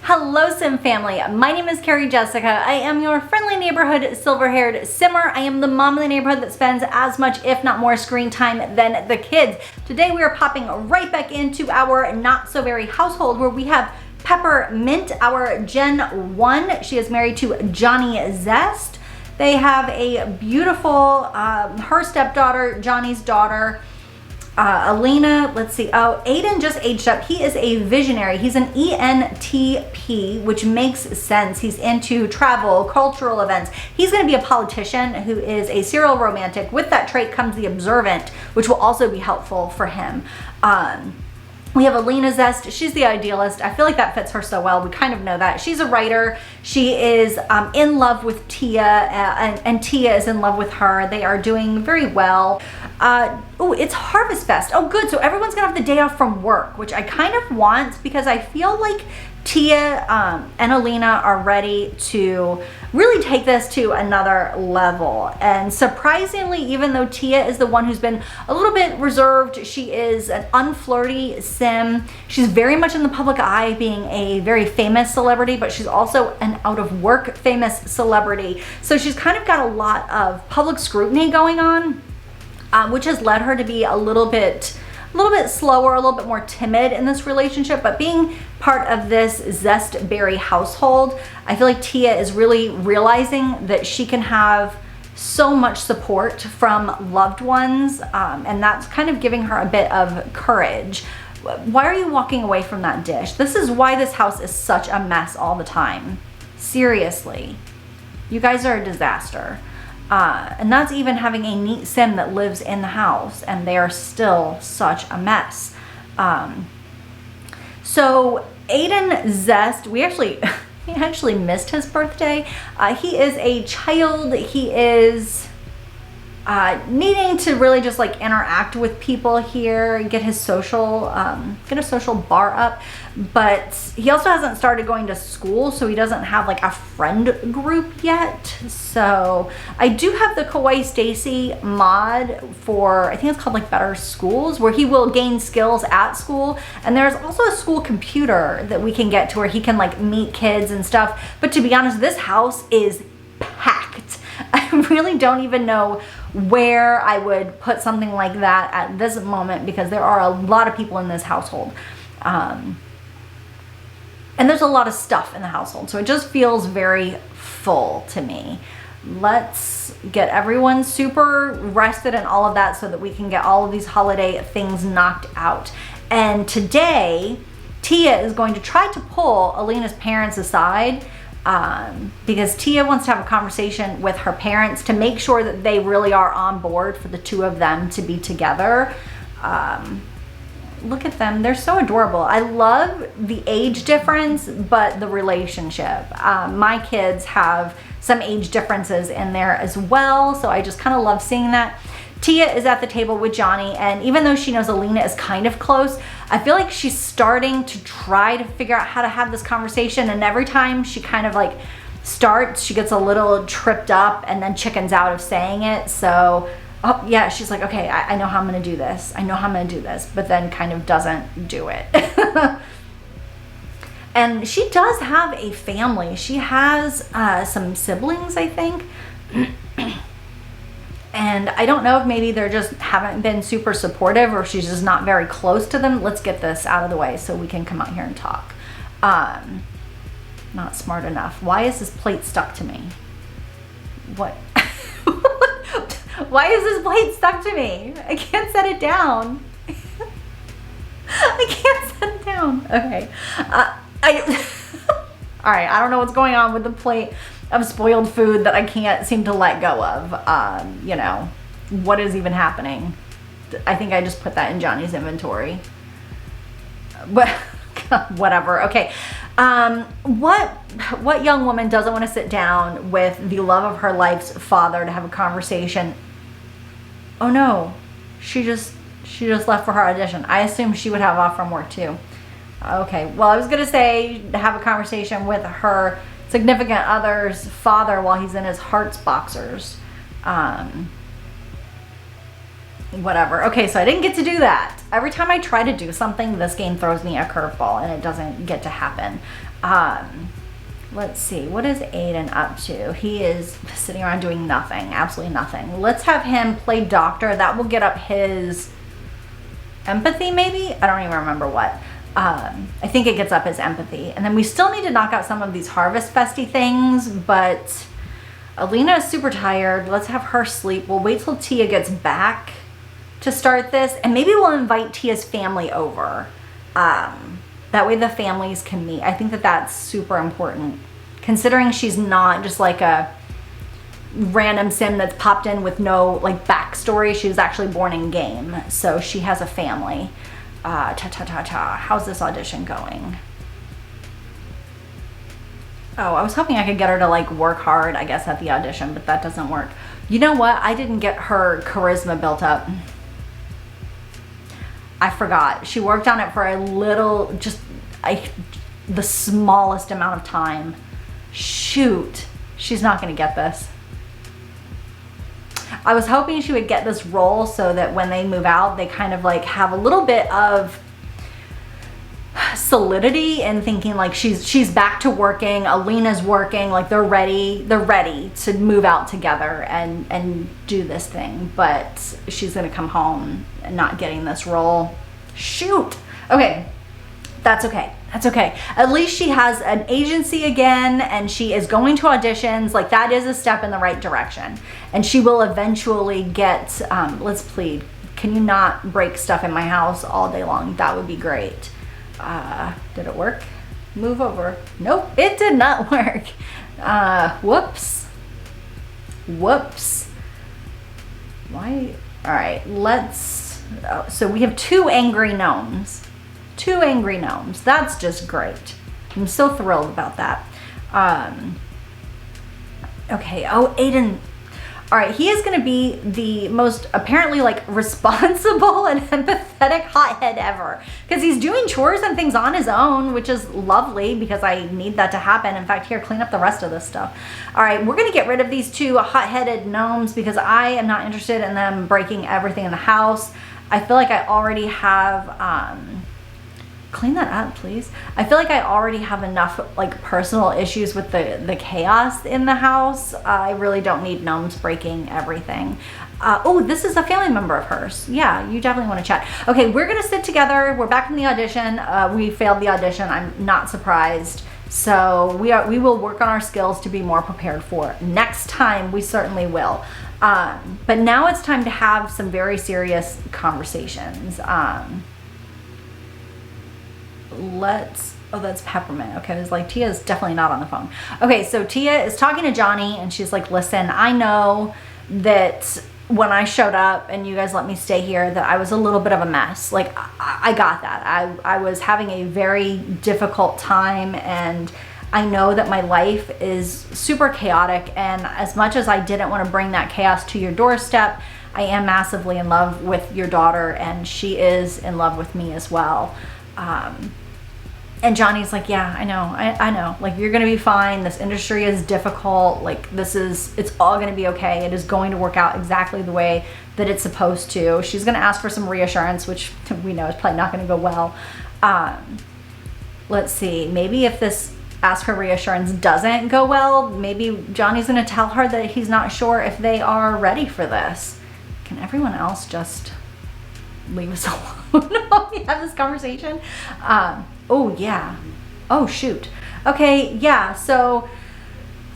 Hello Sim family, my name is Carrie Jessica. I am your friendly neighborhood silver-haired simmer. I am the mom of the neighborhood that spends as much if not more screen time than the kids. Today we are popping right back into our not so very household where we have Peppermint, our Gen 1. She is married to Johnny Zest. They have a beautiful, her stepdaughter, Johnny's daughter, Alena, let's see. Oh, Aiden just aged up. He is a visionary. He's an ENTP, which makes sense. He's into travel, cultural events. He's going to be a politician who is a serial romantic. With that trait comes the observant, which will also be helpful for him. We have Alena Zest. She's the idealist. I feel like that fits her so well. We kind of know that. She's a writer. She is in love with Tia, and Tia is in love with her. They are doing very well. Oh, it's Harvest Fest. Oh, good. So everyone's going to have the day off from work, which I kind of want because I feel like Tia and Alena are ready to really take this to another level. And surprisingly, even though Tia is the one who's been a little bit reserved, she is an unflirty sim. She's very much in the public eye, being a very famous celebrity, but she's also an out of work famous celebrity. So she's kind of got a lot of public scrutiny going on, which has led her to be a little bit slower, a little bit more timid in this relationship. But being part of this Zestberry household, I feel like Tia is really realizing that she can have so much support from loved ones, and that's kind of giving her a bit of courage. Why are you walking away from that dish? This is why this house is such a mess all the time. Seriously, you guys are a disaster. And that's even having a neat sim that lives in the house, and they are still such a mess. So Aiden Zest, we actually missed his birthday. He is a child. He is needing to really just like interact with people here, get a social bar up, but he also hasn't started going to school, so he doesn't have like a friend group yet. So I do have the Kawaii Stacy mod for, I think it's called like Better Schools, where he will gain skills at school. And there's also a school computer that we can get to where he can like meet kids and stuff. But to be honest, this house is packed. I really don't even know where I would put something like that at this moment, because there are a lot of people in this household. And there's a lot of stuff in the household, so it just feels very full to me. Let's get everyone super rested and all of that so that we can get all of these holiday things knocked out. And today, Tia is going to try to pull Alena's parents aside, because Tia wants to have a conversation with her parents to make sure that they really are on board for the two of them to be together. Look at them. They're so adorable. I love the age difference, but the relationship. My kids have some age differences in there as well, so I just kind of love seeing that. Tia is at the table with Johnny, and even though she knows Alena is kind of close, I feel like she's starting to try to figure out how to have this conversation, and every time she kind of like starts, she gets a little tripped up and then chickens out of saying it. So, oh yeah, she's like, okay, I know how I'm gonna do this. I know how I'm gonna do this, but then kind of doesn't do it. And she does have a family. She has some siblings, I think. And I don't know if maybe they're just haven't been super supportive, or she's just not very close to them. Let's get this out of the way so we can come out here and talk. Not smart enough. Why is this plate stuck to me? What? Why is this plate stuck to me? I can't set it down. I can't set it down. Okay. All right, I don't know what's going on with the plate of spoiled food that I can't seem to let go of. You know, what is even happening? I think I just put that in Johnny's inventory. But whatever. Okay. What young woman doesn't want to sit down with the love of her life's father to have a conversation? Oh no, she just left for her audition. I assumed she would have off from work too. Okay, well, I was gonna say to have a conversation with her significant other's father while he's in his Hearts boxers. Whatever. Okay, so I didn't get to do that. Every time I try to do something, this game throws me a curveball and it doesn't get to happen. Let's see, what is Aiden up to? He is sitting around doing nothing, absolutely nothing. Let's have him play doctor. That will get up his empathy, maybe? I don't even remember what. I think it gets up his empathy. And then we still need to knock out some of these Harvest Festy things, but Alena is super tired. Let's have her sleep. We'll wait till Tia gets back to start this, and maybe we'll invite Tia's family over. That way the families can meet. I think that that's super important, considering she's not just like a random sim that's popped in with no like backstory. She was actually born in game, so she has a family. How's this audition going? Oh, I was hoping I could get her to like work hard, I guess, at the audition, but that doesn't work. You know what? I didn't get her charisma built up. I forgot. She worked on it for a little, just the smallest amount of time. Shoot, she's not gonna get this. I was hoping she would get this role so that when they move out, they kind of like have a little bit of solidity and thinking like she's back to working, Alena's working, like they're ready to move out together and do this thing. But she's gonna come home and not getting this role. Shoot. Okay, that's okay. That's okay. At least she has an agency again, and she is going to auditions. Like, that is a step in the right direction, and she will eventually get let's plead, can you not break stuff in my house all day long? That would be great. Did it work? Move over. Nope, it did not work. Whoops. Why? All right, let's, so we have 2 angry gnomes. 2 angry gnomes. That's just great. I'm so thrilled about that. Okay, oh, Aiden. All right, he is gonna be the most apparently like responsible and empathetic hothead ever, because he's doing chores and things on his own, which is lovely because I need that to happen. In fact, here, clean up the rest of this stuff. All right, we're gonna get rid of these 2 hot-headed gnomes because I am not interested in them breaking everything in the house. I feel like I already have, clean that up, please. I feel like I already have enough like personal issues with the chaos in the house. I really don't need gnomes breaking everything. Oh, this is a family member of hers. Yeah, you definitely want to chat. Okay, we're gonna sit together. We're back from the audition. We failed the audition. I'm not surprised. So we will work on our skills to be more prepared for next time. We certainly will. But now it's time to have some very serious conversations. Oh, that's Peppermint. Okay, I was like, Tia is definitely not on the phone. Okay, so Tia is talking to Johnny, and she's like, listen, I know that when I showed up and you guys let me stay here, that I was a little bit of a mess. Like, I got that. I was having a very difficult time, and I know that my life is super chaotic, and as much as I didn't want to bring that chaos to your doorstep, I am massively in love with your daughter, and she is in love with me as well. And Johnny's like, yeah, I know, like, you're gonna be fine. This industry is difficult. Like, it's all gonna be okay. It is going to work out exactly the way that it's supposed to. She's gonna ask for some reassurance, which we know is probably not gonna go well. Let's see, maybe if this ask for reassurance doesn't go well, maybe Johnny's gonna tell her that he's not sure if they are ready for this. Can everyone else just leave us alone while we have this conversation? Oh yeah. Oh shoot. Okay, yeah, so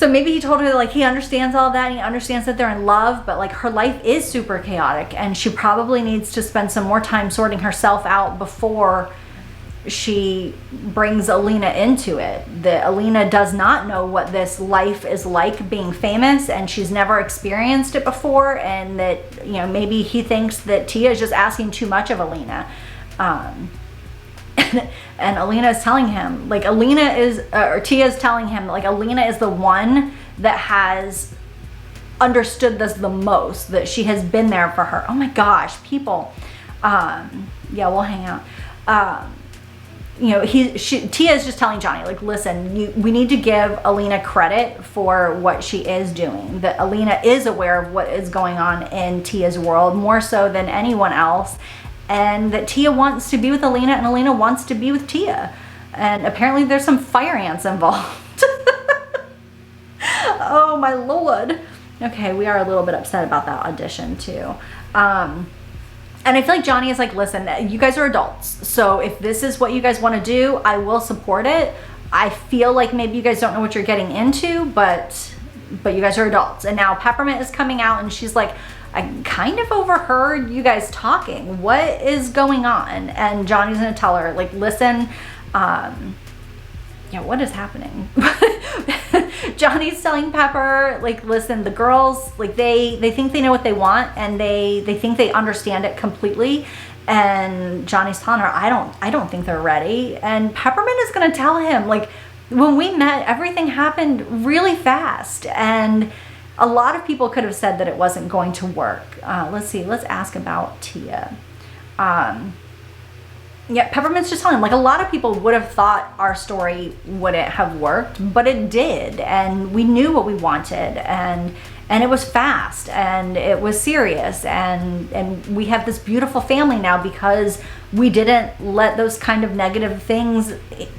maybe he told her like he understands all that, and he understands that they're in love, but like her life is super chaotic, and she probably needs to spend some more time sorting herself out before she brings Alena into it. That Alena does not know what this life is like being famous, and she's never experienced it before, and that, you know, maybe he thinks that Tia is just asking too much of Alena. And Alena is telling him, like, Tia is telling him, like, Alena is the one that has understood this the most, that she has been there for her. Oh my gosh, people. Yeah, we'll hang out. You know, Tia is just telling Johnny, like, listen, we need to give Alena credit for what she is doing. That Alena is aware of what is going on in Tia's world, more so than anyone else. And that Tia wants to be with Alena, and Alena wants to be with Tia. And apparently there's some fire ants involved. Oh my Lord. Okay, we are a little bit upset about that audition too. And I feel like Johnny is like, listen, you guys are adults. So if this is what you guys want to do, I will support it. I feel like maybe you guys don't know what you're getting into, but you guys are adults. And now Peppermint is coming out and she's like, I kind of overheard you guys talking. What is going on? And Johnny's gonna tell her, like, listen, yeah, what is happening? Johnny's telling Pepper, like, listen, the girls, like, they think they know what they want, and they think they understand it completely. And Johnny's telling her, I don't think they're ready. And Peppermint is gonna tell him, like, when we met, everything happened really fast, and a lot of people could have said that it wasn't going to work. Let's see, let's ask about Tia. Yeah, Peppermint's just telling him, like, a lot of people would have thought our story wouldn't have worked, but it did, and we knew what we wanted, and it was fast, and it was serious, and we have this beautiful family now because we didn't let those kind of negative things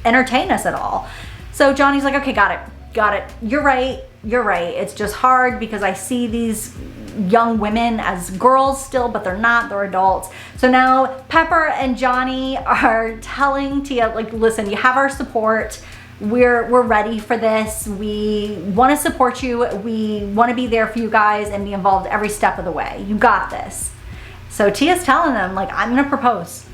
entertain us at all. So Johnny's like, okay, got it. You're right. It's just hard because I see these young women as girls still, but they're not, they're adults. So now Pepper and Johnny are telling Tia, like, listen, you have our support. We're ready for this. We want to support you. We want to be there for you guys and be involved every step of the way. You got this. So Tia's telling them, like, I'm going to propose.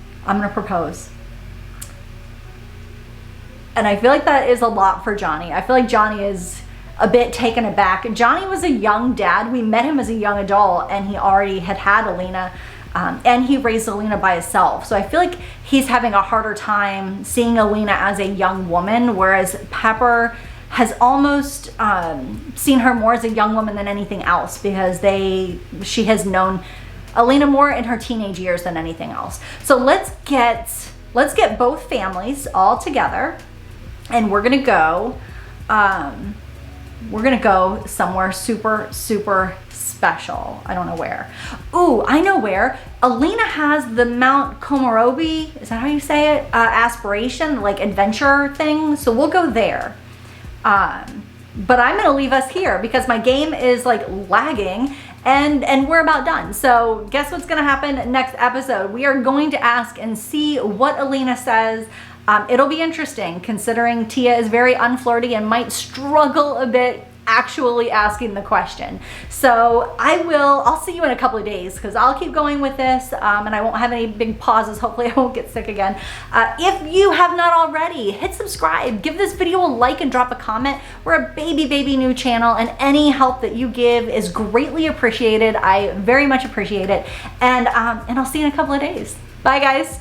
And I feel like that is a lot for Johnny. I feel like Johnny is a bit taken aback. Johnny was a young dad. We met him as a young adult, and he already had Alena, and he raised Alena by himself. So I feel like he's having a harder time seeing Alena as a young woman, whereas Pepper has almost seen her more as a young woman than anything else, because she has known Alena more in her teenage years than anything else. So let's get both families all together, and we're gonna go somewhere super, super special. I don't know where. Ooh, I know where. Alena has the Mount Komorebi, is that how you say it? Aspiration, like adventure thing. So we'll go there. But I'm gonna leave us here because my game is like lagging and we're about done. So guess what's gonna happen next episode? We are going to ask and see what Alena says. It'll be interesting considering Tia is very unflirty and might struggle a bit actually asking the question. So I'll see you in a couple of days because I'll keep going with this and I won't have any big pauses. Hopefully I won't get sick again. If you have not already, hit subscribe, give this video a like and drop a comment. We're a baby new channel and any help that you give is greatly appreciated. I very much appreciate it. And I'll see you in a couple of days. Bye guys.